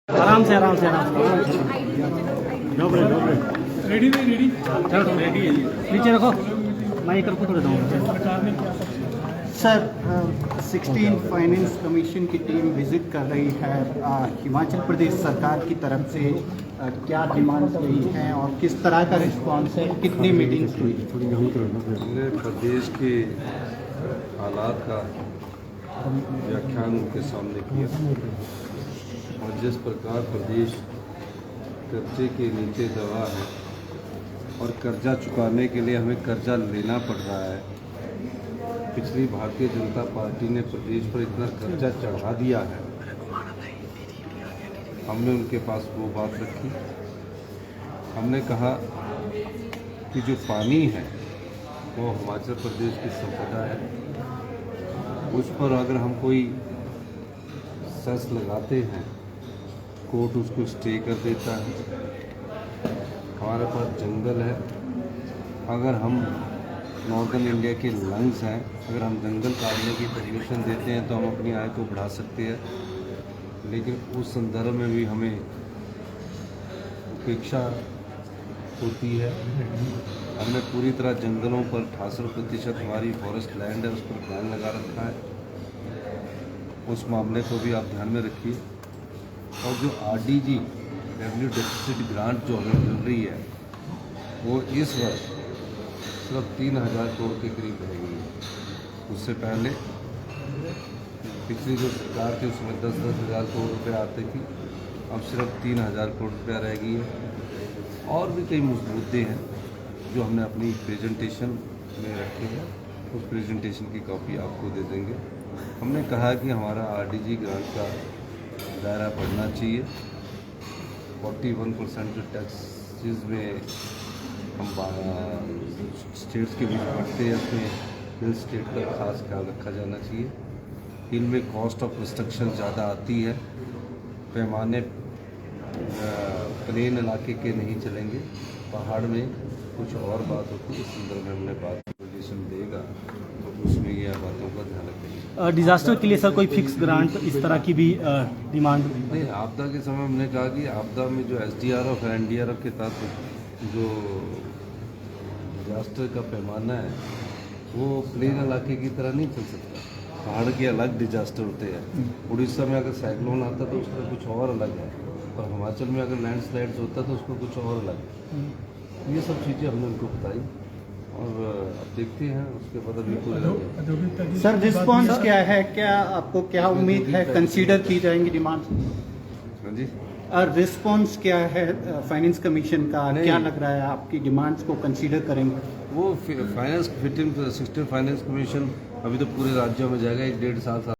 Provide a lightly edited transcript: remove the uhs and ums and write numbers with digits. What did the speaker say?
आराम से आराम से आराम से रेडी नहीं रेडी चलो रेडी है नीचे रखो मैं कर को देता हूँ सर 16 फाइनेंस कमीशन की टीम विजिट कर रही है हिमाचल प्रदेश सरकार की तरफ से क्या डिमांड्स हुई हैं और किस तरह का रिस्पांस है, कितनी मीटिंग्स हुई? हमने प्रदेश के हालात का व्याख्यान उनके सामने किया और जिस प्रकार प्रदेश कर्जे के नीचे दबा है और कर्जा चुकाने के लिए हमें कर्जा लेना पड़ रहा है। पिछली भारतीय जनता पार्टी ने प्रदेश पर इतना कर्जा चढ़ा दिया है। हमने उनके पास वो बात रखी। हमने कहा कि जो पानी है वो हिमाचल प्रदेश की संपदा है, उस पर अगर हम कोई सेस लगाते हैं कोर्ट उसको स्टे कर देता है। हमारे पास जंगल है, अगर हम नॉर्दर्न इंडिया के लंग्स हैं, अगर हम जंगल काटने की परमिशन देते हैं तो हम अपनी आय को बढ़ा सकते हैं, लेकिन उस संदर्भ में भी हमें उपेक्षा होती है। हमने पूरी तरह जंगलों पर 68% हमारी फॉरेस्ट लैंड है, उस पर बैन लगा रखा है। उस मामले को भी आप ध्यान में रखिए। और जो आरडीजी रेवेन्यू डेफिसिट ग्रांट जो हमें मिल रही है वो इस वर्ष सिर्फ 3,000 करोड़ के करीब रहेगी। उससे पहले पिछली जो सरकार थी उसमें 10-10 हज़ार करोड़ रुपये आते थी, अब सिर्फ 3,000 करोड़ रुपया रह गई है। और भी कई मुद्दे हैं जो हमने अपनी प्रेजेंटेशन में रखे हैं, उस प्रेजेंटेशन की कॉपी आपको दे देंगे। हमने कहा कि हमारा आरडीजी ग्रांट का दायरा बढ़ना चाहिए। 41% जो टैक्सेस में हम स्टेट्स के बीच बढ़ते हैं उसमें हिल स्टेट का खास ख्याल रखा जाना चाहिए। इनमें कॉस्ट ऑफ कंस्ट्रक्शन ज़्यादा आती है, पैमाने प्लेन इलाके के नहीं चलेंगे, पहाड़ में कुछ और बात होती है। इस संदर्भ में हमने बात रिलेशन देगा तो उसमें यह बातों का ध्यान रखेंगे। डिजास्टर के लिए सर कोई फिक्स ग्रांट इस तरह की भी डिमांड? नहीं, आपदा के समय हमने कहा कि आपदा में जो SDRF और NDRF के तहत जो डिजास्टर का पैमाना है वो प्लेन इलाके की तरह नहीं चल सकता। पहाड़ के अलग डिजास्टर होते हैं। उड़ीसा में अगर साइक्लोन आता तो उसका कुछ और अलग है, और हिमाचल में अगर लैंडस्लाइड्स होता तो उसका कुछ और अलग है। ये सब चीज़ें हमने उनको बताई और अब देखते हैं उसके बाद अभी कोई। सर रिस्पांस क्या है, क्या आपको क्या उम्मीद है, कंसीडर की जाएंगी डिमांड्स? हाँ जी, रिस्पांस क्या है फाइनेंस कमीशन का, क्या लग रहा है आपकी डिमांड्स को कंसीडर करेंगे? वो फाइनेंस फिटिंग 16 फाइनेंस कमीशन अभी तो पूरे राज्यों में जाएगा, 1-1.5 साल